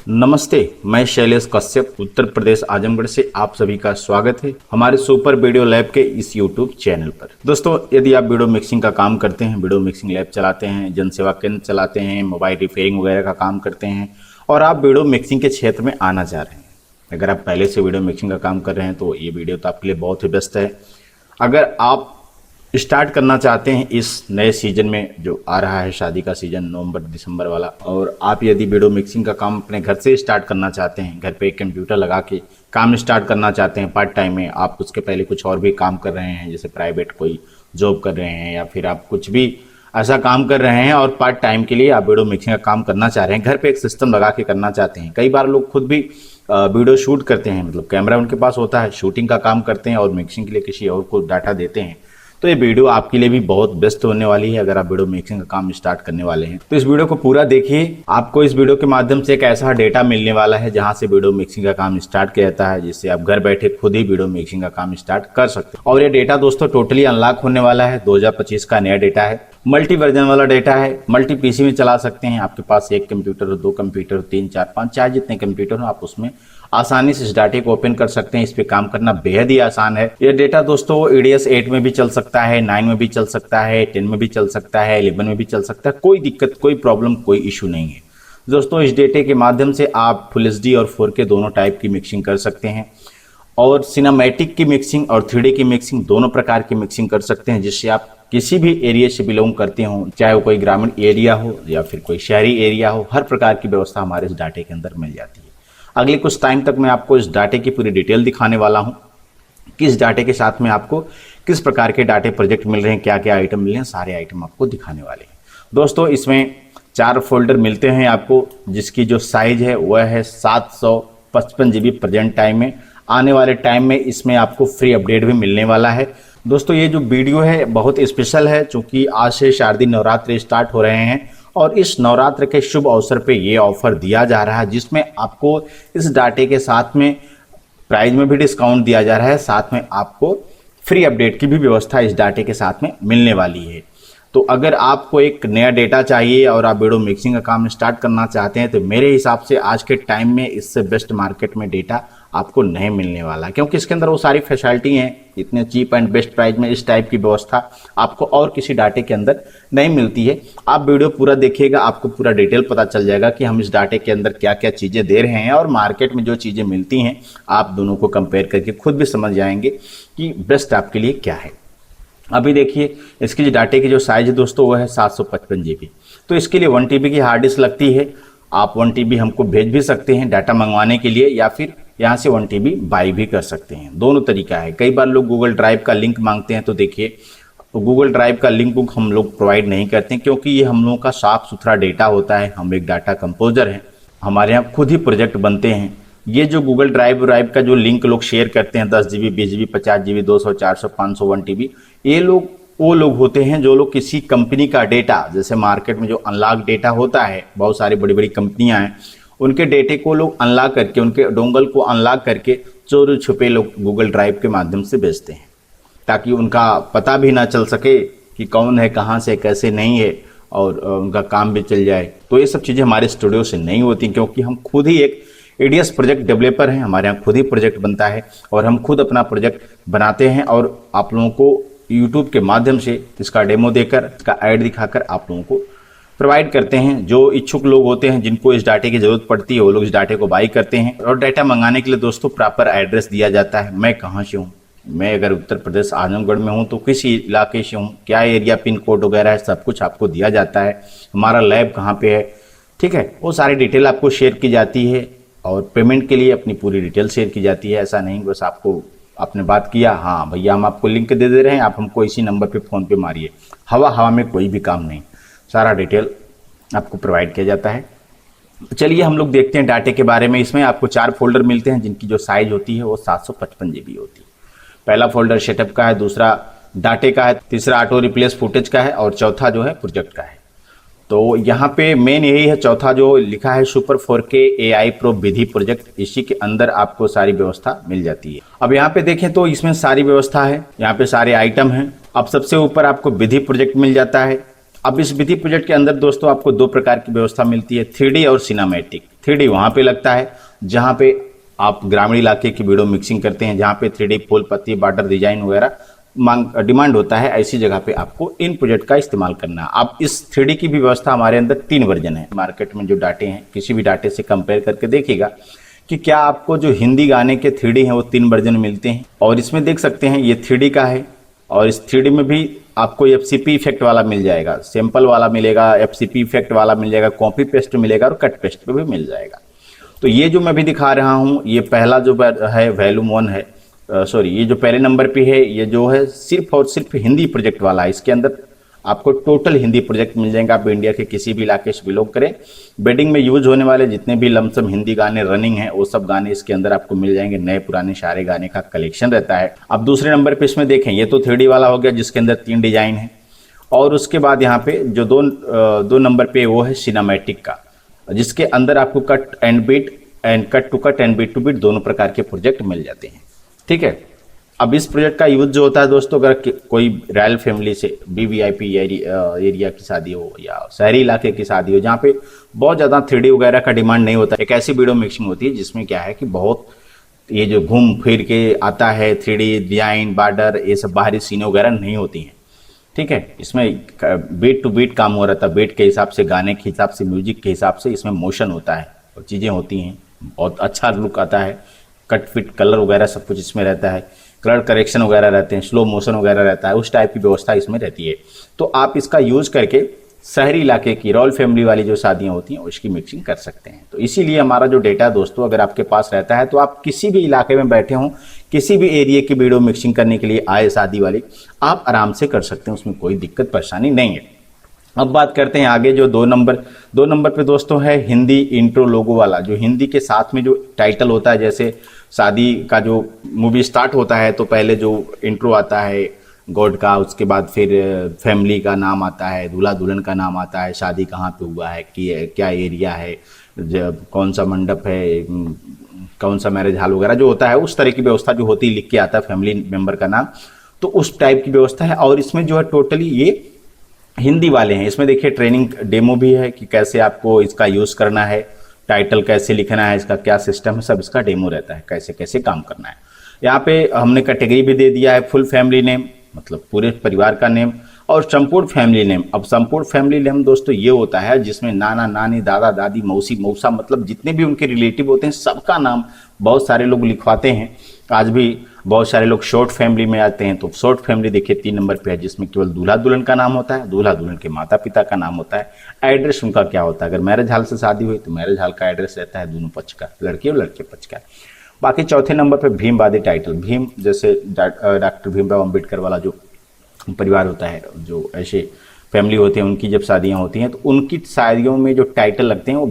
नमस्ते, मैं शैलेश कश्यप उत्तर प्रदेश आजमगढ़ से आप सभी का स्वागत है हमारे सुपर वीडियो लैब के इस यूट्यूब चैनल पर। दोस्तों, यदि आप वीडियो मिक्सिंग का काम करते हैं, वीडियो मिक्सिंग लैब चलाते हैं, जनसेवा केंद्र चलाते हैं, मोबाइल रिपेयरिंग वगैरह का काम करते हैं और आप वीडियो मिक्सिंग के क्षेत्र में आना चाह रहे हैं, अगर आप पहले से वीडियो मिक्सिंग का काम कर रहे हैं तो ये वीडियो तो आपके लिए बहुत ही बेस्ट है। अगर आप स्टार्ट करना चाहते हैं इस नए सीजन में जो आ रहा है, शादी का सीजन नवंबर दिसंबर वाला, और आप यदि वीडियो मिक्सिंग का काम अपने घर से स्टार्ट करना चाहते हैं, घर पे एक कंप्यूटर लगा के काम स्टार्ट करना चाहते हैं पार्ट टाइम में, आप उसके पहले कुछ और भी काम कर रहे हैं, जैसे प्राइवेट कोई जॉब कर रहे हैं या फिर आप कुछ भी ऐसा काम कर रहे हैं और पार्ट टाइम के लिए आप वीडियो मिक्सिंग का काम करना चाह रहे हैं, घर पे एक सिस्टम लगा के करना चाहते हैं। कई बार लोग खुद भी वीडियो शूट करते हैं, मतलब कैमरा उनके पास होता है, शूटिंग का काम करते हैं और मिक्सिंग के लिए किसी और को डाटा देते हैं, तो ये वीडियो आपके लिए भी बहुत बेस्ट होने वाली है। अगर आप वीडियो मिक्सिंग का काम स्टार्ट करने वाले हैं तो इस वीडियो को पूरा देखिए। आपको इस वीडियो के माध्यम से एक ऐसा डेटा मिलने वाला है जहां से वीडियो मिक्सिंग का काम स्टार्ट किया जाता है, जिससे आप घर बैठे खुद ही वीडियो मिक्सिंग का काम स्टार्ट कर सकते हैं। और ये डेटा दोस्तों टोटली अनलॉक होने वाला है, 2025 का नया डेटा है, मल्टी वर्जन वाला डेटा है, मल्टी पीसी में चला सकते हैं। आपके पास एक कंप्यूटर हो, 2 कंप्यूटर हो, 3, 4, 5, चाहे जितने कंप्यूटर हो, आप उसमें आसानी से इस डाटे को ओपन कर सकते हैं। इस पे काम करना बेहद ही आसान है। ये डेटा दोस्तों EDS 8 में भी चल सकता है, 9 में भी चल सकता है, 10 में भी चल सकता है, 11 में भी चल सकता है। कोई दिक्कत, कोई प्रॉब्लम, कोई इशू नहीं है दोस्तों। इस डेटे के माध्यम से आप फुल HD और 4K दोनों टाइप की मिक्सिंग कर सकते हैं और सिनेमैटिक की मिक्सिंग और 3D की मिक्सिंग दोनों प्रकार की मिक्सिंग कर सकते हैं, जिससे आप किसी भी एरिया से बिलोंग करते हो, चाहे वो कोई ग्रामीण एरिया हो या फिर कोई शहरी एरिया हो, हर प्रकार की व्यवस्था हमारे इस डाटे के अंदर मिल जाती है। अगले कुछ टाइम तक मैं आपको इस डाटे की पूरी डिटेल दिखाने वाला हूं कि इस डाटे के साथ में आपको किस प्रकार के डाटे प्रोजेक्ट मिल रहे हैं, क्या क्या आइटम मिल रहे हैं, सारे आइटम आपको दिखाने वाले हैं। दोस्तों, इसमें 4 फोल्डर मिलते हैं आपको, जिसकी जो साइज है वह है 755 GB प्रेजेंट टाइम में। आने वाले टाइम में इसमें आपको फ्री अपडेट भी मिलने वाला है। दोस्तों, ये जो वीडियो है बहुत स्पेशल है, चूँकि आज से शारदीय नवरात्र स्टार्ट हो रहे हैं और इस नवरात्र के शुभ अवसर पे ये ऑफर दिया जा रहा है, जिसमें आपको इस डाटे के साथ में प्राइस में भी डिस्काउंट दिया जा रहा है, साथ में आपको फ्री अपडेट की भी व्यवस्था इस डाटे के साथ में मिलने वाली है। तो अगर आपको एक नया डेटा चाहिए और आप वीडियो मिक्सिंग का काम स्टार्ट करना चाहते हैं तो मेरे हिसाब से आज के टाइम में इससे बेस्ट मार्केट में डेटा आपको नहीं मिलने वाला, क्योंकि इसके अंदर वो सारी फैसिलिटी हैं, इतने चीप एंड बेस्ट प्राइस में इस टाइप की व्यवस्था आपको और किसी डाटे के अंदर नहीं मिलती है। आप वीडियो पूरा देखिएगा, आपको पूरा डिटेल पता चल जाएगा कि हम इस डाटे के अंदर क्या क्या चीज़ें दे रहे हैं और मार्केट में जो चीज़ें मिलती हैं आप दोनों को कंपेयर करके खुद भी समझ जाएंगे कि बेस्ट आपके लिए क्या है। अभी देखिए, इसकी जो डाटे की जो साइज है दोस्तों वह है 755 GB। तो इसके लिए 1 TB की हार्ड डिस्क लगती है। आप 1 TB हमको भेज भी सकते हैं डाटा मंगवाने के लिए, या फिर यहाँ से 1 TB बाई भी कर सकते हैं, दोनों तरीका है। कई बार लोग गूगल ड्राइव का लिंक मांगते हैं, तो देखिए गूगल ड्राइव का लिंक हम लोग प्रोवाइड नहीं करते हैं, क्योंकि ये हम लोगों का साफ सुथरा डेटा होता है। हम एक डाटा कंपोजर हैं, हमारे यहाँ खुद ही प्रोजेक्ट बनते हैं। ये जो गूगल ड्राइव का जो लिंक लोग शेयर करते हैं 10 GB, 20 GB, 50 GB, 200, 400, 500, 1 TB, ये लोग वो लोग होते हैं जो लोग किसी कंपनी का डेटा, जैसे मार्केट में जो अनलॉक डेटा होता है, बहुत सारी बड़ी बड़ी कंपनियां हैं, उनके डेटे को लोग अनलॉक करके, उनके डोंगल को अनलॉक करके चोरी छुपे लोग गूगल ड्राइव के माध्यम से बेचते हैं, ताकि उनका पता भी ना चल सके कि कौन है, कहाँ से, कैसे नहीं है, और उनका काम भी चल जाए। तो ये सब चीज़ें हमारे स्टूडियो से नहीं होती, क्योंकि हम खुद ही एक EDS प्रोजेक्ट डेवलपर हैं। हमारे यहाँ खुद ही प्रोजेक्ट बनता है और हम खुद अपना प्रोजेक्ट बनाते हैं और आप लोगों को यूट्यूब के माध्यम से इसका डेमो देकर, इसका ऐड दिखाकर आप लोगों को प्रोवाइड करते हैं। जो इच्छुक लोग होते हैं, जिनको इस डाटे की ज़रूरत पड़ती है, वो लोग इस डाटे को बाई करते हैं। और डाटा मंगाने के लिए दोस्तों प्रॉपर एड्रेस दिया जाता है। मैं कहाँ से हूँ, मैं अगर उत्तर प्रदेश आजमगढ़ में हूँ तो किस इलाके से हूँ, क्या एरिया, पिन कोड वगैरह है, सब कुछ आपको दिया जाता है। हमारा लैब कहाँ पे है, ठीक है, वो सारी डिटेल आपको शेयर की जाती है और पेमेंट के लिए अपनी पूरी डिटेल शेयर की जाती है। ऐसा नहीं बस आपको आपने बात किया, हाँ भैया हम आपको लिंक दे दे रहे हैं, आप हमको इसी नंबर पे फ़ोन पे मारिए, हवा में कोई भी काम नहीं, सारा डिटेल आपको प्रोवाइड किया जाता है। चलिए हम लोग देखते हैं डाटे के बारे में। इसमें आपको 4 फोल्डर मिलते हैं, जिनकी जो साइज होती है वो 755 GB होती है। पहला फोल्डर सेटअप का है, दूसरा डाटे का है, तीसरा ऑटो रिप्लेस फुटेज का है और चौथा जो है प्रोजेक्ट का है। तो यहाँ पे मेन यही है, चौथा जो लिखा है सुपर 4K AI प्रो विधि प्रोजेक्ट, इसी के अंदर आपको सारी व्यवस्था मिल जाती है। अब यहाँ पे देखें तो इसमें सारी व्यवस्था है, यहाँ पे सारे आइटम हैं। अब सबसे ऊपर आपको विधि प्रोजेक्ट मिल जाता है। अब इस विधि प्रोजेक्ट के अंदर दोस्तों आपको 2 प्रकार की व्यवस्था मिलती है, 3D और सिनेमैटिक। 3D वहाँ पे लगता है जहाँ पे आप ग्रामीण इलाके की वीडियो मिक्सिंग करते हैं, जहाँ पे 3D फूल पत्ती बॉर्डर डिजाइन वगैरह डिमांड होता है, ऐसी जगह पे आपको इन प्रोजेक्ट का इस्तेमाल करना है। अब इस 3D की भी व्यवस्था हमारे अंदर 3 वर्जन है। मार्केट में जो डाटे हैं किसी भी डाटे से कंपेयर करके देखिएगा कि क्या आपको जो हिंदी गाने के 3D हैं वो 3 वर्जन मिलते हैं। और इसमें देख सकते हैं ये 3D का है और इस 3D में भी आपको FCP इफेक्ट वाला मिल जाएगा, सैंपल वाला मिलेगा, FCP इफेक्ट वाला मिल जाएगा, कॉपी पेस्ट मिलेगा और कट पेस्ट पे भी मिल जाएगा। तो ये जो मैं भी दिखा रहा हूँ ये पहला जो है वॉल्यूम 1 है, सॉरी ये जो पहले नंबर पे है ये जो है सिर्फ और सिर्फ हिंदी प्रोजेक्ट वाला है। इसके अंदर आपको टोटल हिंदी प्रोजेक्ट मिल जाएंगे। आप इंडिया के किसी भी इलाके से बिलोंग करें, वेडिंग में यूज होने वाले जितने भी लमसम हिंदी गाने रनिंग हैं वो सब गाने इसके अंदर आपको मिल जाएंगे। नए पुराने सारे गाने का कलेक्शन रहता है। अब दूसरे नंबर पे इसमें देखें ये तो 3D वाला हो गया जिसके अंदर 3 डिजाइन है। और उसके बाद यहाँ पे जो दो नंबर पे वो है सिनेमैटिक का, जिसके अंदर आपको cut and beat and cut to cut and beat to beat दोनों प्रकार के प्रोजेक्ट मिल जाते हैं। ठीक है, अब इस प्रोजेक्ट का यूज जो होता है दोस्तों, अगर कोई रॉयल फैमिली से VVIP एरिया की शादी हो या शहरी इलाके की शादी हो जहाँ पे बहुत ज़्यादा 3D वगैरह का डिमांड नहीं होता, एक ऐसी वीडियो मिक्सिंग होती है जिसमें क्या है कि बहुत ये जो घूम फिर के आता है 3D डिजाइन बॉर्डर ये सब बाहरी सीने वगैरह नहीं होती हैं। ठीक है, इसमें बीट टू बीट काम हो रहा था, बीट के हिसाब से, गाने के हिसाब से, म्यूजिक के हिसाब से इसमें मोशन होता है और चीज़ें होती हैं, बहुत अच्छा लुक आता है। कट फिट कलर वगैरह सब कुछ इसमें रहता है, कलर करेक्शन वगैरह रहते हैं, स्लो मोशन वगैरह रहता है, उस टाइप की व्यवस्था इसमें रहती है। तो आप इसका यूज करके शहरी इलाके की रॉयल फैमिली वाली जो शादियां होती हैं उसकी मिक्सिंग कर सकते हैं। तो इसीलिए हमारा जो डेटा दोस्तों अगर आपके पास रहता है तो आप किसी भी इलाके में बैठे हों, किसी भी एरिया की वीडियो मिक्सिंग करने के लिए आए शादी वाली, आप आराम से कर सकते हैं, उसमें कोई दिक्कत परेशानी नहीं है। अब बात करते हैं आगे जो 2 नंबर पे दोस्तों है हिंदी इंट्रो लोगो वाला, जो हिंदी के साथ में जो टाइटल होता है। जैसे शादी का जो मूवी स्टार्ट होता है तो पहले जो इंट्रो आता है गॉड का, उसके बाद फिर फैमिली का नाम आता है, दूल्हा दुल्हन का नाम आता है, शादी कहाँ पे हुआ है, क्या एरिया है, कौन सा मंडप है, कौन सा मैरिज हॉल वगैरह जो होता है, उस तरह की व्यवस्था जो होती है लिख के आता है फैमिली मेम्बर का नाम। तो उस टाइप की व्यवस्था है। और इसमें जो है टोटली ये हिंदी वाले हैं। इसमें देखिए ट्रेनिंग डेमो भी है कि कैसे आपको इसका यूज़ करना है, टाइटल कैसे लिखना है, इसका क्या सिस्टम है, सब इसका डेमो रहता है, कैसे कैसे काम करना है। यहाँ पे हमने कैटेगरी भी दे दिया है, फुल फैमिली नेम मतलब पूरे परिवार का नेम, और संपूर्ण फैमिली नेम। अब संपूर्ण फैमिली नेम दोस्तों ये होता है जिसमें नाना नानी दादा दादी मौसी मौसा मतलब जितने भी उनके रिलेटिव होते हैं सबका नाम बहुत सारे लोग लिखवाते हैं। आज भी बहुत सारे लोग शॉर्ट फैमिली में आते हैं, तो शॉर्ट फैमिली देखिए 3 नंबर पे है जिसमें केवल दूल्हा दुल्हन का नाम होता है, दूल्हा दुल्हन के माता पिता का नाम होता है, एड्रेस उनका क्या होता है। अगर मैरिज हॉल से शादी हुई तो मैरिज हॉल का एड्रेस रहता है दोनों पक्ष का, लड़की और लड़के पक्ष का। बाकी चौथे नंबर पे भीमवादी टाइटल, भीम जैसे डॉक्टर भीमराव अम्बेडकर वाला जो परिवार होता है, जो ऐसे फैमिली होते हैं उनकी जब शादियाँ होती हैं तो उनकी शादियों में जो टाइटल लगते हैं वो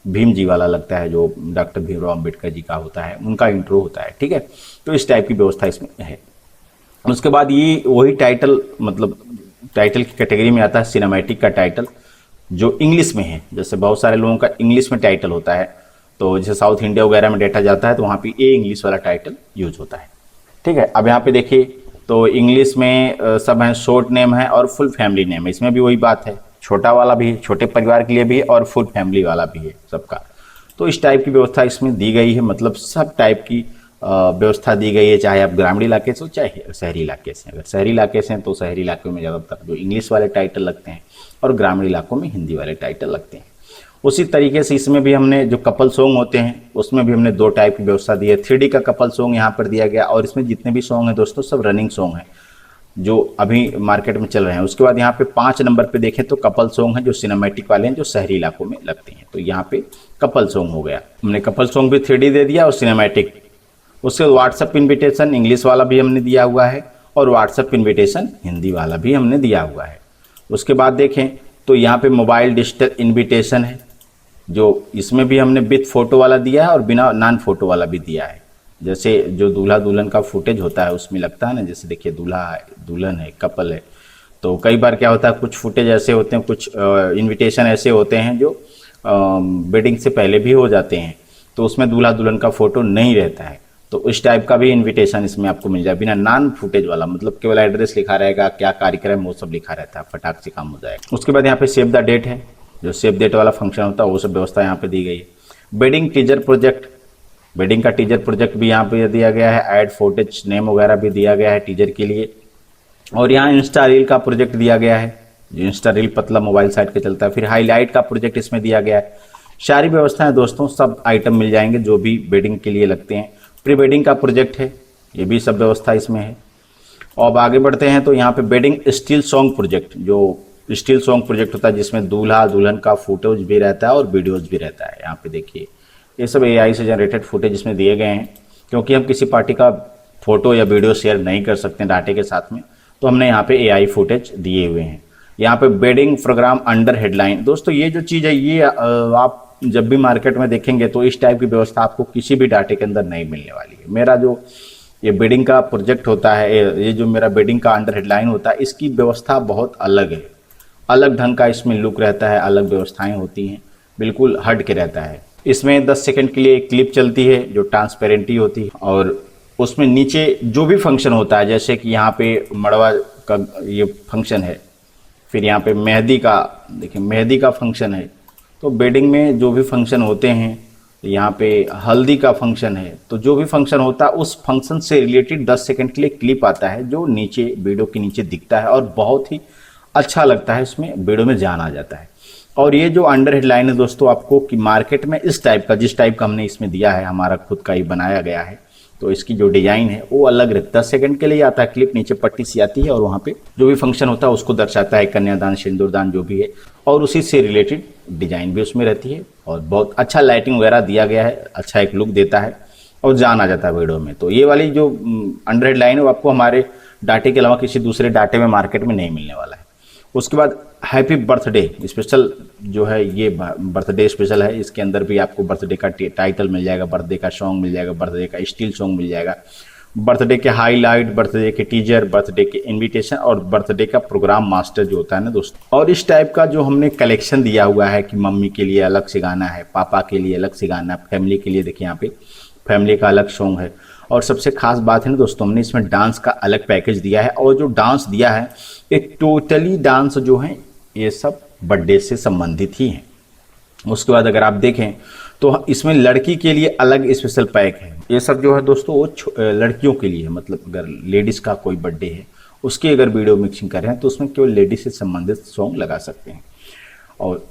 भीम जी वाला लगता है, जो डॉक्टर भीमराव अम्बेडकर जी का होता है, उनका इंट्रो होता है। ठीक है, तो इस टाइप की व्यवस्था इसमें है। उसके बाद ये वही टाइटल मतलब टाइटल की कैटेगरी में आता है सिनेमैटिक का टाइटल, जो इंग्लिश में है। जैसे बहुत सारे लोगों का इंग्लिश में टाइटल होता है, तो जैसे साउथ इंडिया वगैरह में डेटा जाता है तो वहाँ पे ए इंग्लिश वाला टाइटल यूज होता है। ठीक है, अब यहाँ पे देखिए तो इंग्लिश में सब हैं, शॉर्ट नेम है और फुल फैमिली नेम है। इसमें भी वही बात है, छोटा वाला भी है, छोटे परिवार के लिए भी है और फुल फैमिली वाला भी है सबका। तो इस टाइप की व्यवस्था इसमें दी गई है, मतलब सब टाइप की व्यवस्था दी गई है, चाहे आप ग्रामीण इलाके से हो चाहे शहरी इलाके से। अगर शहरी इलाके से हैं तो शहरी इलाकों में ज़्यादातर जो इंग्लिश वाले टाइटल लगते हैं और ग्रामीण इलाकों में हिंदी वाले टाइटल लगते हैं। उसी तरीके से इसमें भी हमने जो कपल सॉन्ग होते हैं उसमें भी हमने 2 टाइप की व्यवस्था दी है। 3D का कपल सॉन्ग यहाँ पर दिया गया और इसमें जितने भी सॉन्ग हैं दोस्तों सब रनिंग सॉन्ग हैं जो अभी मार्केट में चल रहे हैं। उसके बाद यहाँ पे 5 नंबर पे देखें तो कपल सॉन्ग है जो सिनेमैटिक वाले हैं, जो शहरी इलाकों में लगते हैं। तो यहाँ पे कपल सॉन्ग हो गया, हमने कपल सॉन्ग भी 3D दे दिया और सिनेमैटिक। उसके बाद व्हाट्सअप इन्विटेशन इंग्लिश वाला भी हमने दिया हुआ है और व्हाट्सअप इन्विटेशन हिंदी वाला भी हमने दिया हुआ है। उसके बाद देखें तो यहाँ पे मोबाइल डिजिटल इन्विटेशन है, जो इसमें भी हमने विथ फोटो वाला दिया है और बिना नॉन फोटो वाला भी दिया है। जैसे जो दूल्हा दुल्हन का फुटेज होता है उसमें लगता है ना, जैसे देखिए दूल्हा है, दुल्हन है, कपल है, तो कई बार क्या होता है कुछ फुटेज ऐसे होते हैं, कुछ इन्विटेशन ऐसे होते हैं जो वेडिंग से पहले भी हो जाते हैं, तो उसमें दूल्हा दुल्हन का फोटो नहीं रहता है। तो इस टाइप का भी इन्विटेशन इसमें आपको मिल जाए, बिना नॉन फुटेज वाला, मतलब केवल एड्रेस लिखा रहेगा, क्या कार्यक्रम वो सब लिखा रहता है, फटाक से काम हो जाएगा। उसके बाद यहाँ पे सेव द डेट है, जो सेव डेट वाला फंक्शन होता है वो सब व्यवस्था यहाँ पे दी गई है। वेडिंग टीजर प्रोजेक्ट, वेडिंग का टीजर प्रोजेक्ट भी यहाँ पे दिया गया है, ऐड फुटेज नेम वगैरह भी दिया गया है टीजर के लिए। और यहाँ इंस्टा रील का प्रोजेक्ट दिया गया है, जो इंस्टा रील पतला मोबाइल साइट पे चलता है। फिर हाईलाइट का प्रोजेक्ट इसमें दिया गया है। सारी व्यवस्थाएं दोस्तों, सब आइटम मिल जाएंगे जो भी वेडिंग के लिए लगते हैं। प्री वेडिंग का प्रोजेक्ट है, ये भी सब व्यवस्था इसमें है। और अब आगे बढ़ते हैं तो यहाँ पे वेडिंग स्टिल सॉन्ग प्रोजेक्ट, जो स्टिल सॉन्ग प्रोजेक्ट होता है जिसमें दूल्हा दुल्हन का फोटोज भी रहता है और वीडियोज भी रहता है। यहाँ पे देखिए ये सब AI से जनरेटेड फुटेज इसमें दिए गए हैं, क्योंकि हम किसी पार्टी का फोटो या वीडियो शेयर नहीं कर सकते डाटे के साथ में, तो हमने यहाँ पे AI फुटेज दिए हुए हैं। यहाँ पे वेडिंग प्रोग्राम अंडर हेडलाइन, दोस्तों ये जो चीज़ है ये आप जब भी मार्केट में देखेंगे तो इस टाइप की व्यवस्था आपको किसी भी डाटे के अंदर नहीं मिलने वाली है। मेरा जो ये वेडिंग का प्रोजेक्ट होता है, ये जो मेरा वेडिंग का अंडर हेडलाइन होता है, इसकी व्यवस्था बहुत अलग है, अलग ढंग का इसमें लुक रहता है, अलग व्यवस्थाएं होती हैं, बिल्कुल हट के रहता है। इसमें 10 सेकंड के लिए एक क्लिप चलती है जो ट्रांसपेरेंटी होती है, और उसमें नीचे जो भी फंक्शन होता है, जैसे कि यहाँ पे मड़वा का ये फंक्शन है, फिर यहाँ पे मेहंदी का, देखिए मेहंदी का फंक्शन है। तो वेडिंग में जो भी फंक्शन होते हैं, यहाँ पे हल्दी का फंक्शन है, तो जो भी फंक्शन होता है उस फंक्शन से रिलेटेड 10 सेकंड के लिए क्लिप आता है जो नीचे वीडियो के नीचे दिखता है, और बहुत ही अच्छा लगता है, इसमें वीडियो में जान आ जाता है। और ये जो अंडर हेडलाइन है दोस्तों, आपको कि मार्केट में इस टाइप का, जिस टाइप का हमने इसमें दिया है, हमारा खुद का ही बनाया गया है, तो इसकी जो डिजाइन है वो अलग रहता है। 10 सेकंड के लिए आता है क्लिप, नीचे पट्टी सी आती है और वहाँ पे जो भी फंक्शन होता है उसको दर्शाता है, कन्यादान सिंदूरदान जो भी है, और उसी से रिलेटेड डिजाइन भी उसमें रहती है। और बहुत अच्छा लाइटिंग वगैरह दिया गया है, अच्छा एक लुक देता है और जान आ जाता है वीडियो में। तो ये वाली जो अंडर हेडलाइन है वो आपको हमारे डाटे के अलावा किसी दूसरे डाटे में मार्केट में नहीं मिलने वाला है। उसके बाद हैप्पी बर्थडे स्पेशल जो है, ये बर्थडे स्पेशल है, इसके अंदर भी आपको बर्थडे का टाइटल मिल जाएगा, बर्थडे का सॉन्ग मिल जाएगा, बर्थडे का स्टिल सॉन्ग मिल जाएगा, बर्थडे के हाईलाइट, बर्थडे के टीजर, बर्थडे के इनविटेशन और बर्थडे का प्रोग्राम मास्टर जो होता है ना दोस्तों। और इस टाइप का जो हमने कलेक्शन दिया हुआ है कि मम्मी के लिए अलग से गाना है, पापा के लिए अलग से गाना है, फैमिली के लिए देखिए यहाँ पे फैमिली का अलग सॉन्ग है। और सबसे खास बात है ना दोस्तों, हमने इसमें डांस का अलग पैकेज दिया है, और जो डांस दिया है ये टोटली डांस जो है ये सब बर्थडे से संबंधित ही हैं। उसके बाद अगर आप देखें तो इसमें लड़की के लिए अलग स्पेशल पैक है। ये सब जो है दोस्तों वो लड़कियों के लिए है, मतलब अगर लेडीज़ का कोई बर्थडे है उसकी अगर वीडियो मिक्सिंग कर रहे हैं तो उसमें केवल लेडीज से संबंधित सॉन्ग लगा सकते हैं। और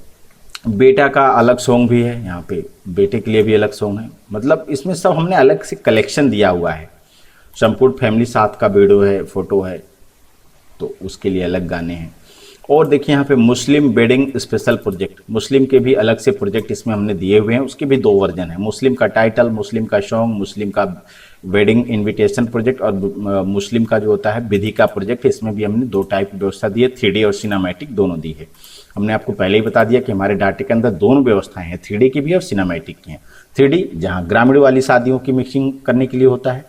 बेटा का अलग सॉन्ग भी है, यहाँ पे बेटे के लिए भी अलग सॉन्ग है, मतलब इसमें सब हमने अलग से कलेक्शन दिया हुआ है। संपूर्ण फैमिली साथ का वीडियो है, फोटो है, तो उसके लिए अलग गाने हैं। और देखिए यहाँ पे मुस्लिम वेडिंग स्पेशल प्रोजेक्ट, मुस्लिम के भी अलग से प्रोजेक्ट इसमें हमने दिए हुए हैं, उसके भी 2 वर्जन है, मुस्लिम का टाइटल, मुस्लिम का सॉन्ग, मुस्लिम का वेडिंग इनविटेशन प्रोजेक्ट और मुस्लिम का जो होता है विधि का प्रोजेक्ट। इसमें भी हमने 2 टाइप की व्यवस्था दी है, 3D और सिनेमैटिक दोनों दी है। हमने आपको पहले ही बता दिया कि हमारे डाटे के अंदर दोनों व्यवस्थाएं हैं, 3D की भी और सिनेमैटिक की हैं। 3D जहाँ ग्रामीण वाली शादियों की मिक्सिंग करने के लिए होता है,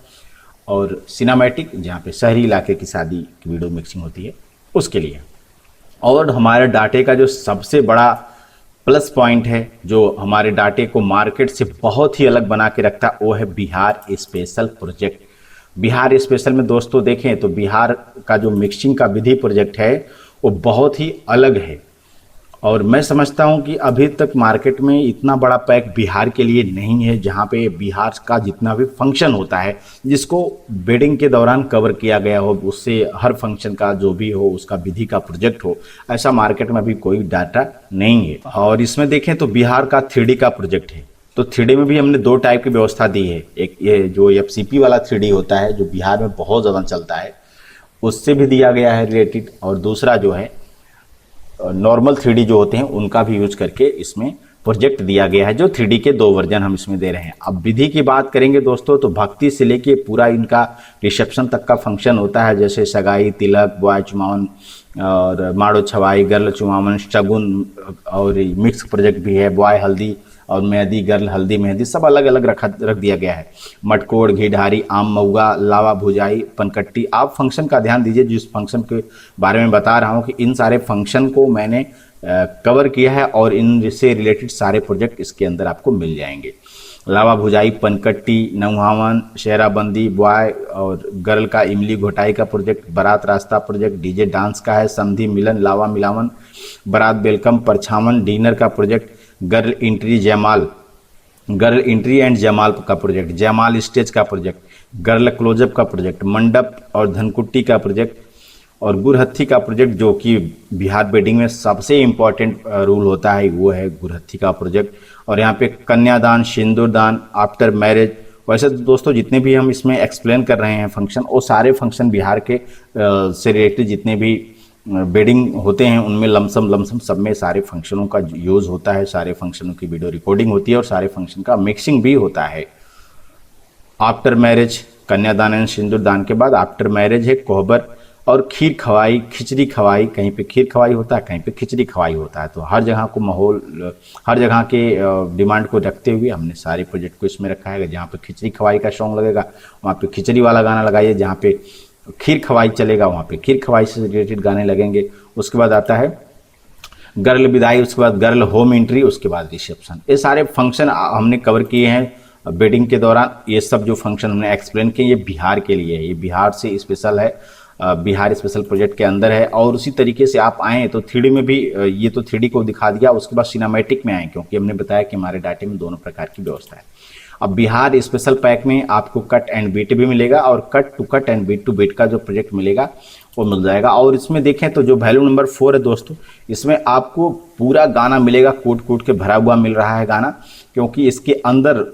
और सिनेमैटिक जहाँ पे शहरी इलाके की शादी की वीडियो मिक्सिंग होती है उसके लिए। और हमारे डाटे का जो सबसे बड़ा प्लस पॉइंट है, जो हमारे डाटे को मार्केट से बहुत ही अलग बना के रखता है, वो है Bihar special project. Bihar special में दोस्तों देखें तो बिहार का जो मिक्सिंग का विधि प्रोजेक्ट है वो बहुत ही अलग है। और मैं समझता हूं कि अभी तक मार्केट में इतना बड़ा पैक बिहार के लिए नहीं है, जहां पे बिहार का जितना भी फंक्शन होता है जिसको वेडिंग के दौरान कवर किया गया हो, उससे हर फंक्शन का जो भी हो उसका विधि का प्रोजेक्ट हो, ऐसा मार्केट में अभी कोई डाटा नहीं है। और इसमें देखें तो बिहार का 3D का प्रोजेक्ट है, तो 3D में भी हमने 2 टाइप की व्यवस्था दी है। एक ये जो FCP वाला 3D होता है जो बिहार में बहुत ज़्यादा चलता है, उससे भी दिया गया है रिलेटेड, और दूसरा जो है नॉर्मल 3D जो होते हैं उनका भी यूज करके इसमें प्रोजेक्ट दिया गया है, जो 3D के 2 वर्जन हम इसमें दे रहे हैं। अब विधि की बात करेंगे दोस्तों तो भक्ति से लेके पूरा इनका रिसेप्शन तक का फंक्शन होता है, जैसे सगाई, तिलक, बॉय चुमावन और माड़ो छवाई, गर्ल चुमावन, शगुन, और मिक्स प्रोजेक्ट भी है, बॉय हल्दी और मेहंदी, गर्ल हल्दी मेहंदी, सब अलग अलग रख दिया गया है। मटकोड़, घीढारी, आम मऊगा, लावा भुजाई, पनकट्टी। आप फंक्शन का ध्यान दीजिए, जिस फंक्शन के बारे में बता रहा हूँ कि इन सारे फंक्शन को मैंने कवर किया है और इनसे रिलेटेड सारे प्रोजेक्ट इसके अंदर आपको मिल जाएंगे। लावा भुजाई, पनकट्टी, नौहावन, शेराबंदी, बॉय और गर्ल का इमली घोटाई का प्रोजेक्ट, बारात रास्ता प्रोजेक्ट, डीजे डांस का है, समधी मिलन, लावा मिलावन, बारात वेलकम, परछावन, डिनर का प्रोजेक्ट, गर्ल एंट्री, जयमाल, गर्ल एंट्री एंड जयमाल का प्रोजेक्ट, जयमाल स्टेज का प्रोजेक्ट, गर्ल क्लोजअप का प्रोजेक्ट, मंडप और धनकुट्टी का प्रोजेक्ट और गुरहत्थी का प्रोजेक्ट, जो कि बिहार वेडिंग में सबसे इम्पॉर्टेंट रूल होता है वो है गुरहत्थी का प्रोजेक्ट। और यहाँ पे कन्यादान, सिंदूरदान, आफ्टर मैरिज। वैसे दोस्तों जितने भी हम इसमें एक्सप्लेन कर रहे हैं फंक्शन, वो सारे फंक्शन बिहार के से रिलेटेड जितने भी वेडिंग होते हैं उनमें लमसम सब में सारे फंक्शनों का यूज़ होता है, सारे फंक्शनों की वीडियो रिकॉर्डिंग होती है और सारे फंक्शन का मिक्सिंग भी होता है। आफ्टर मैरिज, कन्यादान एंड सिंदूरदान के बाद आफ्टर मैरिज है कोहबर और खीर खवाई, खिचड़ी खवाई। कहीं पे खीर खवाई होता है, कहीं पे खिचड़ी खवाई होता है। तो हर जगह को माहौल, हर जगह के डिमांड को रखते हुए हमने सारे प्रोजेक्ट को इसमें रखा है। जहाँ पे खिचड़ी खवाई का सॉन्ग लगेगा वहाँ पे खिचड़ी वाला गाना लगाइए, जहाँ पे खीर खवाई चलेगा वहाँ पे खीर खवाई से रिलेटेड गाने लगेंगे। उसके बाद आता है गर्ल विदाई, उसके बाद गर्ल होम एंट्री, उसके बाद रिसेप्शन। ये सारे फंक्शन हमने कवर किए हैं वेडिंग के दौरान। ये सब जो फंक्शन हमने एक्सप्लेन किए ये बिहार के लिए है, ये बिहार से स्पेशल है, बिहार स्पेशल प्रोजेक्ट के अंदर है। और उसी तरीके से आप आएँ तो 3D में भी, ये तो 3D को दिखा दिया, उसके बाद सिनेमैटिक में आए, क्योंकि हमने बताया कि हमारे डाटे में दोनों प्रकार की व्यवस्था है। अब बिहार स्पेशल पैक में आपको कट एंड बीट भी मिलेगा और cut to cut and beat to beat का जो प्रोजेक्ट मिलेगा वो मिल जाएगा। और इसमें देखें तो जो वैल्यू नंबर 4 है दोस्तों, इसमें आपको पूरा गाना मिलेगा, कूट के भरा हुआ मिल रहा है गाना, क्योंकि इसके अंदर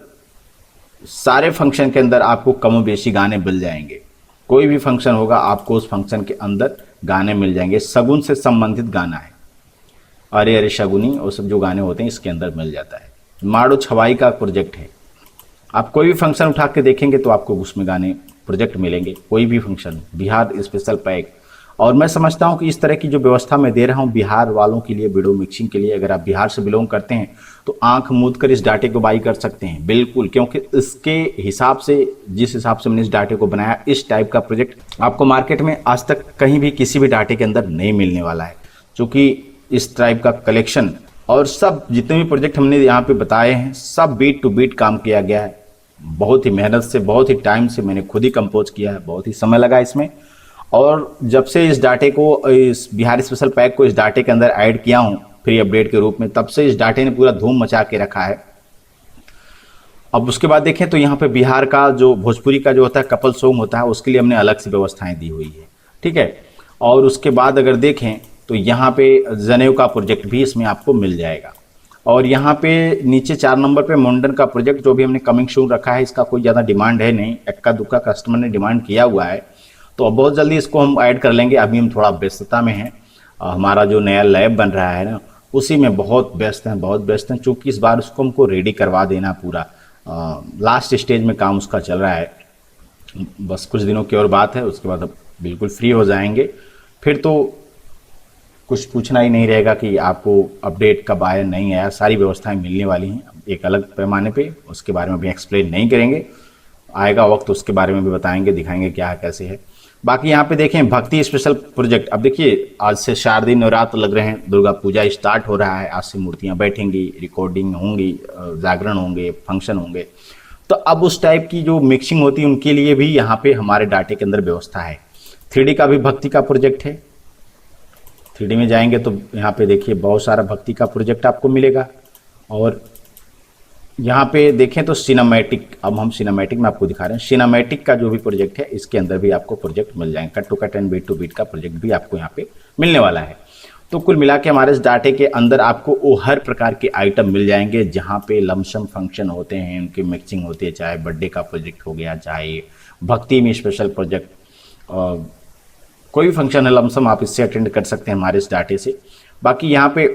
सारे फंक्शन के अंदर आपको कम बेशी गाने मिल जाएंगे। कोई भी फंक्शन होगा आपको उस फंक्शन के अंदर गाने मिल जाएंगे। शगुन से संबंधित गाना है, अरे अरे शगुनी, और सब जो गाने होते हैं इसके अंदर मिल जाता है। माड़ो छवाई का प्रोजेक्ट है, आप कोई भी फंक्शन उठा के देखेंगे तो आपको उसमें गाने प्रोजेक्ट मिलेंगे, कोई भी फंक्शन, बिहार स्पेशल पैक। और मैं समझता हूं कि इस तरह की जो व्यवस्था मैं दे रहा हूं बिहार वालों के लिए, वीडियो मिक्सिंग के लिए, अगर आप बिहार से बिलोंग करते हैं तो आंख मूंद कर इस डाटे को बाई कर सकते हैं बिल्कुल, क्योंकि इसके हिसाब से, जिस हिसाब से मैंने इस डाटे को बनाया, इस टाइप का प्रोजेक्ट आपको मार्केट में आज तक कहीं भी किसी भी डाटे के अंदर नहीं मिलने वाला है। क्योंकि इस टाइप का कलेक्शन और सब जितने भी प्रोजेक्ट हमने यहाँ पे बताए हैं सब बीट टू बीट काम किया गया है। बहुत ही मेहनत से, बहुत ही टाइम से मैंने खुद ही कंपोज किया है, बहुत ही समय लगा इसमें। और जब से इस डाटे को, इस बिहार स्पेशल पैक को इस डाटे के अंदर ऐड किया हूँ फ्री अपडेट के रूप में, तब से इस डाटे ने पूरा धूम मचा के रखा है। अब उसके बाद देखें तो यहाँ पे बिहार का जो भोजपुरी का जो होता है कपल सॉन्ग होता है, उसके लिए हमने अलग से व्यवस्थाएं दी हुई है, ठीक है। और उसके बाद अगर देखें तो यहाँ पे जनेऊ का प्रोजेक्ट भी इसमें आपको मिल जाएगा। और यहाँ पे नीचे 4 नंबर पे मुंडन का प्रोजेक्ट जो भी हमने कमिंग सून रखा है, इसका कोई ज़्यादा डिमांड है नहीं, एक्का दुक्का कस्टमर ने डिमांड किया हुआ है, तो अब बहुत जल्दी इसको हम ऐड कर लेंगे। अभी हम थोड़ा व्यस्तता में हैं, हमारा जो नया लैब बन रहा है ना उसी में बहुत व्यस्त हैं, चूँकि इस बार उसको हमको रेडी करवा देना पूरा, लास्ट स्टेज में काम उसका चल रहा है। बस कुछ दिनों की और बात है, उसके बाद अब बिल्कुल फ्री हो जाएंगे, फिर तो कुछ पूछना ही नहीं रहेगा कि आपको अपडेट कब आया नहीं आया, सारी व्यवस्थाएं मिलने वाली हैं एक अलग पैमाने पे। उसके बारे में भी एक्सप्लेन नहीं करेंगे, आएगा वक्त उसके बारे में भी बताएंगे, दिखाएंगे क्या है कैसे है। बाकी यहाँ पे देखें भक्ति स्पेशल प्रोजेक्ट, अब देखिए आज से शारदीय नवरात्र लग रहे हैं, दुर्गा पूजा स्टार्ट हो रहा है, आज से मूर्तियाँ बैठेंगी, रिकॉर्डिंग होंगी, जागरण होंगे, फंक्शन होंगे। तो अब उस टाइप की जो मिक्सिंग होती है उनके लिए भी यहाँ पे हमारे डाटे के अंदर व्यवस्था है। 3D का भी भक्ति का प्रोजेक्ट है, 3D में जाएंगे तो यहाँ पे देखिए बहुत सारा भक्ति का प्रोजेक्ट आपको मिलेगा। और यहाँ पे देखें तो सिनेमैटिक, अब हम सिनेमैटिक में आपको दिखा रहे हैं, सिनेमैटिक का जो भी प्रोजेक्ट है इसके अंदर भी आपको प्रोजेक्ट मिल जाएंगे, cut to cut and beat to beat का प्रोजेक्ट भी आपको यहाँ पे मिलने वाला है। तो कुल मिला के हमारे इस डाटे के अंदर आपको वो हर प्रकार के आइटम मिल जाएंगे जहाँ पे लमसम फंक्शन होते हैं, उनकी मिक्सिंग होती है, चाहे बर्थडे का प्रोजेक्ट हो गया, चाहे भक्ति में स्पेशल प्रोजेक्ट, कोई भी फंक्शन है लमसम आप इससे अटेंड कर सकते हैं हमारे इस डाटे से। बाकी यहाँ पे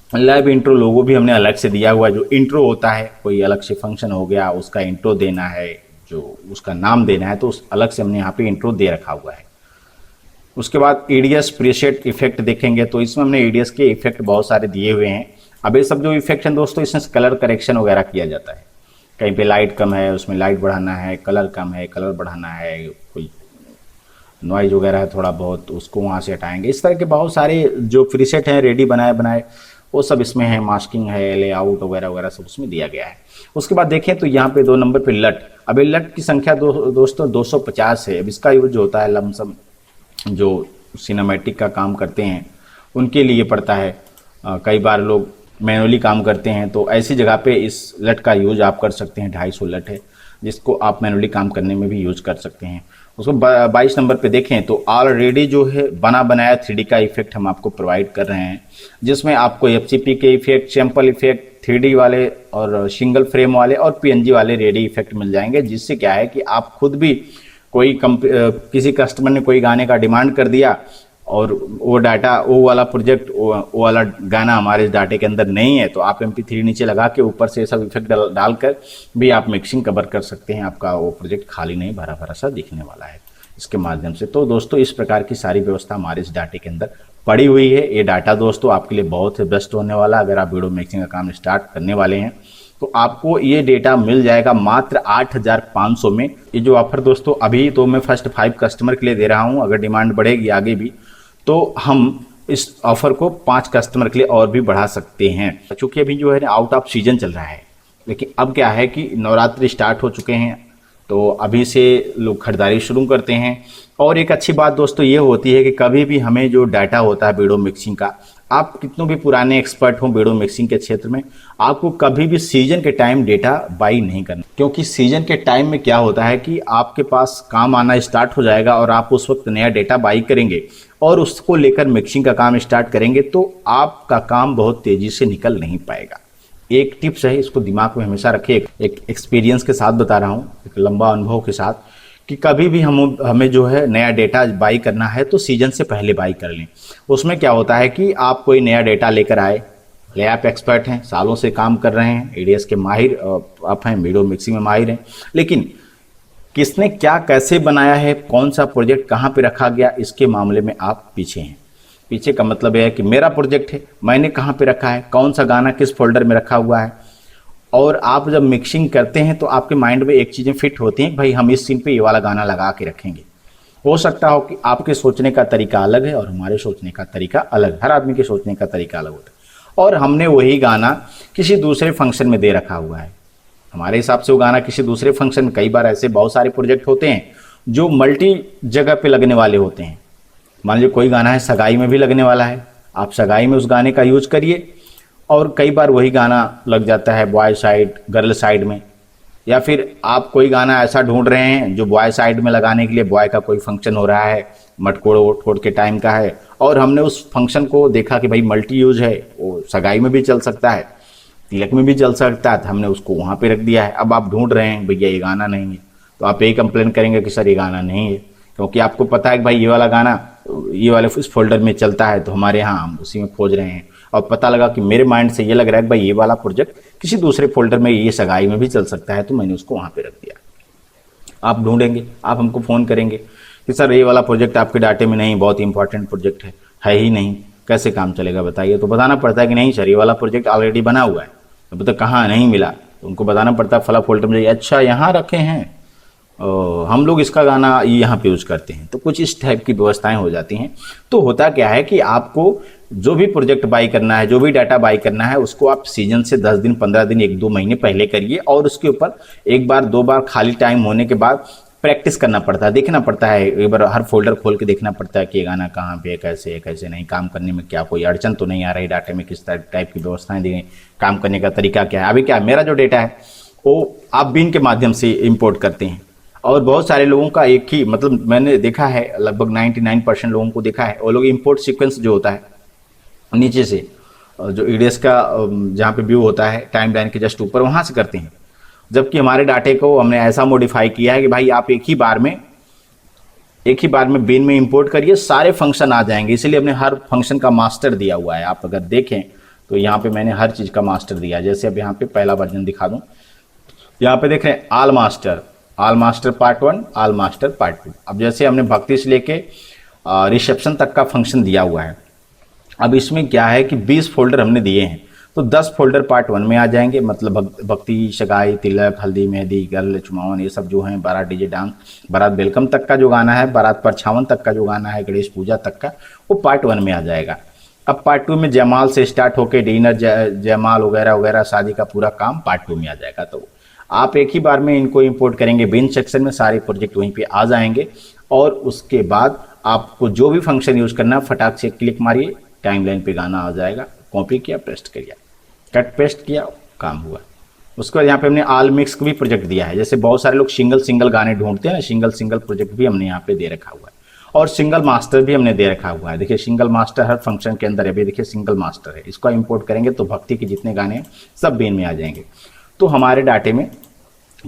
लाइव इंट्रो लोगो भी हमने अलग से दिया हुआ है, जो इंट्रो होता है, कोई अलग से फंक्शन हो गया उसका इंट्रो देना है, जो उसका नाम देना है, तो उस अलग से हमने यहाँ पे इंट्रो दे रखा हुआ है। उसके बाद ईडीएस प्रीसेट इफेक्ट देखेंगे तो इसमें हमने ईडीएस के इफेक्ट बहुत सारे दिए हुए हैं। अब ये सब जो इफेक्ट हैं दोस्तों, इसमें कलर करेक्शन वगैरह किया जाता है, कहीं पे लाइट कम है उसमें लाइट बढ़ाना है, कलर कम है कलर बढ़ाना है, कोई नॉइज वगैरह है थोड़ा बहुत उसको वहाँ से हटाएंगे। इस तरह के बहुत सारे जो प्रीसेट हैं रेडी बनाए वो सब इसमें है, मास्किंग है, लेआउट वगैरह वगैरह सब उसमें दिया गया है। उसके बाद देखें तो यहाँ पे 2 नंबर पे लट, अब ये लट की संख्या दोस्तों 250 है। अब इसका यूज जो होता है लमसम जो सिनेमैटिक का काम करते हैं उनके लिए पड़ता है। कई बार लोग मैनुअली काम करते हैं, तो ऐसी जगह पे इस लट का यूज आप कर सकते हैं। 250 लट है जिसको आप मैनुअली काम करने में भी यूज कर सकते हैं। उसको 22 नंबर पे देखें तो ऑलरेडी जो है बना बनाया 3D का इफेक्ट हम आपको प्रोवाइड कर रहे हैं, जिसमें आपको FCP के इफेक्ट, सैंपल इफेक्ट, 3D वाले और सिंगल फ्रेम वाले और PNG वाले रेडी इफेक्ट मिल जाएंगे। जिससे क्या है कि आप खुद भी किसी कस्टमर ने कोई गाने का डिमांड कर दिया और वो डाटा, वो वाला प्रोजेक्ट, वो वाला गाना हमारे इस डाटे के अंदर नहीं है, तो आप MP3 नीचे लगा के ऊपर से सब इफेक्ट डालकर भी आप मिक्सिंग कवर कर सकते हैं। आपका वो प्रोजेक्ट खाली नहीं, भरा भरा सा दिखने वाला है इसके माध्यम से। तो दोस्तों इस प्रकार की सारी व्यवस्था हमारे इस डाटे के अंदर पड़ी हुई है। ये डाटा दोस्तों आपके लिए बहुत ही बेस्ट होने वाला। अगर आप वीडियो मिक्सिंग का काम स्टार्ट करने वाले हैं तो आपको ये डेटा मिल जाएगा मात्र 8500 में। ये जो ऑफर दोस्तों अभी तो मैं फर्स्ट 5 कस्टमर के लिए दे रहा हूँ, अगर डिमांड बढ़ेगी आगे भी तो हम इस ऑफर को 5 कस्टमर के लिए और भी बढ़ा सकते हैं। चूंकि अभी जो है आउट ऑफ सीजन चल रहा है, लेकिन अब क्या है कि नवरात्रि स्टार्ट हो चुके हैं, तो अभी से लोग खरीदारी शुरू करते हैं। और एक अच्छी बात दोस्तों ये होती है कि कभी भी हमें जो डाटा होता है वीडियो मिक्सिंग का, आप कितनों भी पुराने एक्सपर्ट हों वीडियो मिक्सिंग के क्षेत्र में, आपको कभी भी सीजन के टाइम डेटा बाई नहीं करना। क्योंकि सीजन के टाइम में क्या होता है कि आपके पास काम आना स्टार्ट हो जाएगा और आप उस वक्त नया डेटा बाई करेंगे और उसको लेकर मिक्सिंग का काम स्टार्ट करेंगे, तो आपका काम बहुत तेजी से निकल नहीं पाएगा। एक टिप्स है, इसको दिमाग में हमेशा रखिए, एक एक्सपीरियंस के साथ बता रहा हूँ, एक लंबा अनुभव के साथ, कि कभी भी हमें जो है नया डेटा बाई करना है तो सीजन से पहले बाई कर लें। उसमें क्या होता है कि आप कोई नया डेटा लेकर आए, ले आप एक्सपर्ट हैं, सालों से काम कर रहे हैं, एडीएस के माहिर आप हैं, वीडियो मिक्सिंग में माहिर हैं, लेकिन किसने क्या कैसे बनाया है, कौन सा प्रोजेक्ट कहाँ पे रखा गया, इसके मामले में आप पीछे हैं। पीछे का मतलब यह है कि मेरा प्रोजेक्ट है, मैंने कहाँ पे रखा है, कौन सा गाना किस फोल्डर में रखा हुआ है। और आप जब मिक्सिंग करते हैं तो आपके माइंड में एक चीज़ें फिट होती हैं, भाई हम इस सीन पे ये वाला गाना लगा के रखेंगे। हो सकता हो कि आपके सोचने का तरीका अलग है और हमारे सोचने का तरीका अलग, हर आदमी के सोचने का तरीका अलग होता है। और हमने वही गाना किसी दूसरे फंक्शन में दे रखा हुआ है, हमारे हिसाब से वो गाना किसी दूसरे फंक्शन में, कई बार ऐसे बहुत सारे प्रोजेक्ट होते हैं जो मल्टी जगह पे लगने वाले होते हैं। मान लीजिए कोई गाना है सगाई में भी लगने वाला है, आप सगाई में उस गाने का यूज करिए, और कई बार वही गाना लग जाता है बॉय साइड, गर्ल साइड में। या फिर आप कोई गाना ऐसा ढूंढ रहे हैं जो बॉय साइड में लगाने के लिए, बॉय का कोई फंक्शन हो रहा है, मटकोड़ वोटकोड़ के टाइम का है, और हमने उस फंक्शन को देखा कि भाई मल्टी यूज है, वो सगाई में भी चल सकता है, तिलक में भी चल सकता है, तो हमने उसको वहाँ पे रख दिया है। अब आप ढूंढ रहे हैं भैया ये गाना नहीं है, तो आप यही कंप्लेन करेंगे कि सर ये गाना नहीं है, क्योंकि आपको पता है कि भाई ये वाला गाना ये वाले इस फोल्डर में चलता है, तो हमारे यहाँ हम उसी में खोज रहे हैं। और पता लगा कि मेरे माइंड से ये लग रहा है कि भाई ये वाला प्रोजेक्ट किसी दूसरे फोल्डर में, ये सगाई में भी चल सकता है, तो मैंने उसको वहाँ पे रख दिया। आप ढूंढेंगे, आप हमको फ़ोन करेंगे कि सर ये वाला प्रोजेक्ट आपके डाटे में नहीं, बहुत इंपॉर्टेंट प्रोजेक्ट है ही नहीं, कैसे काम चलेगा बताइए। तो बताना पड़ता है कि नहीं सर ये वाला प्रोजेक्ट ऑलरेडी बना हुआ है, अब तो कहाँ नहीं मिला, तो उनको बताना पड़ता है फला फोल्डर में जाइए, अच्छा यहाँ रखे हैं, हम लोग इसका गाना यहाँ पे यूज करते हैं। तो कुछ इस टाइप की व्यवस्थाएं हो जाती हैं। तो होता क्या है कि आपको जो भी प्रोजेक्ट बाई करना है, जो भी डाटा बाई करना है, उसको आप सीजन से 10 दिन, 15 दिन, 1-2 महीने पहले करिए, और उसके ऊपर एक बार 2 बार खाली टाइम होने के बाद प्रैक्टिस करना पड़ता है, देखना पड़ता है, एक बार हर फोल्डर खोल के देखना पड़ता है कि ये गाना कहाँ पे है, कैसे है, कैसे नहीं, काम करने में क्या कोई अड़चन तो नहीं आ रही, डाटे में किस टाइप की व्यवस्थाएं दी गई, काम करने का तरीका क्या है। अभी क्या मेरा जो डेटा है वो आप बीन के माध्यम से इम्पोर्ट करते हैं, और बहुत सारे लोगों का एक ही, मतलब मैंने देखा है लगभग 99% लोगों को देखा है, वो लोग इंपोर्ट सीक्वेंस जो होता है नीचे से, जो ईडीएस का जहाँ पे व्यू होता है टाइम लाइन के जस्ट ऊपर, वहाँ से करते हैं। जबकि हमारे डाटे को हमने ऐसा मॉडिफाई किया है कि भाई आप एक ही बार में बीन में इंपोर्ट करिए, सारे फंक्शन आ जाएंगे। इसलिए हमने हर फंक्शन का मास्टर दिया हुआ है। आप अगर देखें तो यहाँ पे मैंने हर चीज़ का मास्टर दिया। जैसे अब यहाँ पे पहला वर्जन दिखा दूँ, यहाँ पे देख रहे हैं all master part 1, all master part 2। अब जैसे हमने भक्ति से लेके रिसेप्शन तक का फंक्शन दिया हुआ है। अब इसमें क्या है कि 20 फोल्डर हमने दिए हैं, तो 10 फोल्डर पार्ट 1 में आ जाएंगे, मतलब भक्ति, सगाई, तिलक, हल्दी, मेहंदी, गर्ल, चुमावन, ये सब जो हैं, बारात डीजे डांस, बारात वेलकम तक का जो गाना है, बारात परछावन तक का जो गाना है, गणेश पूजा तक का, वो पार्ट 1 में आ जाएगा। अब पार्ट 2 में जयमाल से स्टार्ट होकर डिनर, जयमाल वगैरह वगैरह, शादी का पूरा काम पार्ट 2 में आ जाएगा। तो आप एक ही बार में इनको इंपोर्ट करेंगे, बिन सेक्शन में सारे प्रोजेक्ट वहीं पे आ जाएंगे, और उसके बाद आपको जो भी फंक्शन यूज करना है फटाक से क्लिक मारिए, टाइमलाइन पे गाना आ जाएगा, कॉपी किया, पेस्ट करिए। कट पेस्ट किया, काम हुआ। उसके बाद यहाँ पे हमने ऑल मिक्स भी प्रोजेक्ट दिया है। जैसे बहुत सारे लोग सिंगल सिंगल गाने ढूंढते हैं ना, सिंगल सिंगल प्रोजेक्ट भी हमने यहाँ पे दे रखा हुआ है। और सिंगल मास्टर भी हमने दे रखा हुआ है। देखिए सिंगल मास्टर हर फंक्शन के अंदर है। अभी देखिए सिंगल मास्टर है, इसको इंपोर्ट करेंगे तो भक्ति के जितने गाने हैं सब बीन में आ जाएंगे। तो हमारे डाटे में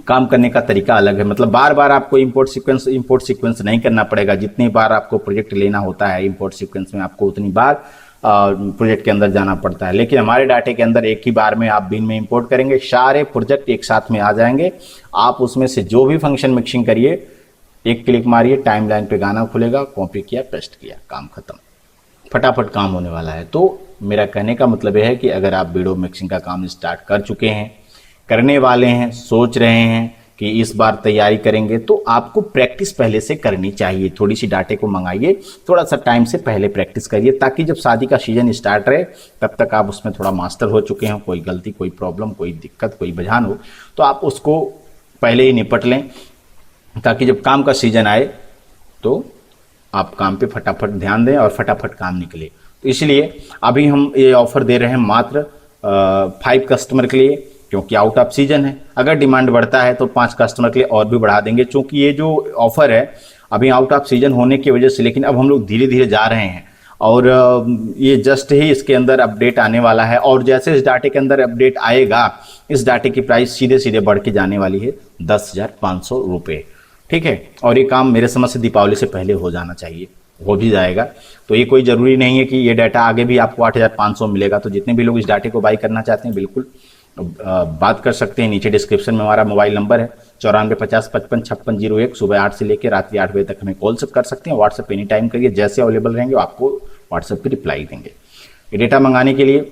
काम करने का तरीका अलग है। मतलब बार बार आपको इंपोर्ट सीक्वेंस नहीं करना पड़ेगा। जितनी बार आपको प्रोजेक्ट लेना होता है इंपोर्ट सीक्वेंस में, आपको उतनी बार प्रोजेक्ट के अंदर जाना पड़ता है। लेकिन हमारे डाटे के अंदर एक ही बार में आप बीन में इंपोर्ट करेंगे, सारे प्रोजेक्ट एक साथ में आ जाएंगे। आप उसमें से जो भी फंक्शन मिक्सिंग करिए, एक क्लिक मारिए, टाइमलाइन पे गाना खुलेगा, कॉपी किया, पेस्ट किया, काम खत्म। फटाफट काम होने वाला है। तो मेरा कहने का मतलब यह है कि अगर आप वीडियो मिक्सिंग का काम स्टार्ट कर चुके हैं, करने वाले हैं, सोच रहे हैं कि इस बार तैयारी करेंगे, तो आपको प्रैक्टिस पहले से करनी चाहिए। थोड़ी सी डाटे को मंगाइए, थोड़ा सा टाइम से पहले प्रैक्टिस करिए, ताकि जब शादी का सीजन स्टार्ट रहे तब तक आप उसमें थोड़ा मास्टर हो चुके हों। कोई गलती, कोई प्रॉब्लम, कोई दिक्कत, कोई बझान हो तो आप उसको पहले ही निपट लें, ताकि जब काम का सीजन आए तो आप काम पे फटाफट ध्यान दें और फटाफट काम निकले। तो इसलिए अभी हम ये ऑफर दे रहे हैं मात्र 5 कस्टमर के लिए, क्योंकि आउट ऑफ सीजन है। अगर डिमांड बढ़ता है तो 5 कस्टमर के लिए और भी बढ़ा देंगे, क्योंकि ये जो ऑफर है अभी आउट ऑफ सीजन होने की वजह से। लेकिन अब हम लोग धीरे धीरे जा रहे हैं और ये जस्ट ही इसके अंदर अपडेट आने वाला है। और जैसे इस डाटे के अंदर अपडेट आएगा, इस डाटे की प्राइस सीधे सीधे बढ़ के जाने वाली है 10,500 रुपये। ठीक है, और ये काम मेरे समझ से दीपावली से पहले हो जाना चाहिए, हो भी जाएगा। तो ये कोई ज़रूरी नहीं है कि ये डाटा आगे भी आपको 8,500 मिलेगा। तो जितने भी लोग इस डाटे को बाई करना चाहते हैं बिल्कुल बात कर सकते हैं। नीचे डिस्क्रिप्शन में हमारा मोबाइल नंबर है 9450555601। सुबह 8 से लेकर रात्रि 8 बजे तक हमें कॉल कर सकते हैं। व्हाट्सएप एनी टाइम करिए, जैसे अवेलेबल रहेंगे आपको व्हाट्सएप पे रिप्लाई देंगे। ये डेटा मंगाने के लिए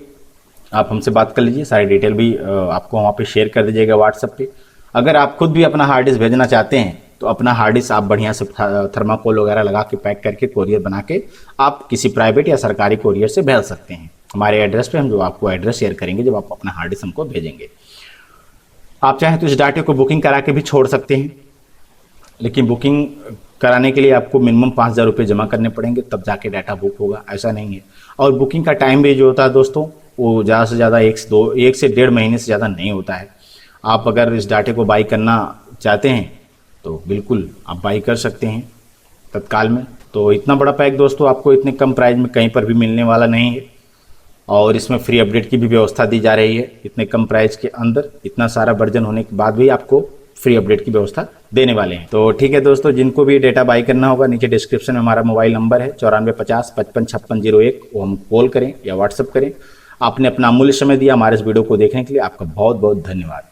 आप हमसे बात कर लीजिए, सारी डिटेल भी आपको वहाँ पे शेयर कर दीजिएगा व्हाट्सएप पे। अगर आप खुद भी अपना हार्ड डिस्क भेजना चाहते हैं तो अपना हार्ड डिस्क आप बढ़िया से थर्माकोल वगैरह लगा के पैक करके कोरियर बना के आप किसी प्राइवेट या सरकारी कोरियर से भेज सकते हैं। हमारे एड्रेस पे हम जो आपको एड्रेस शेयर करेंगे जब आप अपना हार्ड डिस्क हमको भेजेंगे। आप चाहें तो इस डाटे को बुकिंग करा के भी छोड़ सकते हैं, लेकिन बुकिंग कराने के लिए आपको मिनिमम 5,000 रुपये जमा करने पड़ेंगे, तब जाके डाटा बुक होगा, ऐसा नहीं है। और बुकिंग का टाइम भी जो होता है दोस्तों, वो ज़्यादा से ज़्यादा 1 से 1.5 महीने से ज़्यादा नहीं होता है। आप अगर इस डाटे को बाई करना चाहते हैं तो बिल्कुल आप बाई कर सकते हैं तत्काल में। तो इतना बड़ा पैक दोस्तों आपको इतने कम प्राइस में कहीं पर भी मिलने वाला नहीं है, और इसमें फ्री अपडेट की भी व्यवस्था दी जा रही है। इतने कम प्राइस के अंदर इतना सारा वर्जन होने के बाद भी आपको फ्री अपडेट की व्यवस्था देने वाले हैं। तो ठीक है दोस्तों, जिनको भी डेटा बाई करना होगा नीचे डिस्क्रिप्शन में हमारा मोबाइल नंबर है 9450555601। वो हम कॉल करें या व्हाट्सअप करें। आपने अपना अमूल्य समय दिया हमारे इस वीडियो को देखने के लिए, आपका बहुत बहुत धन्यवाद।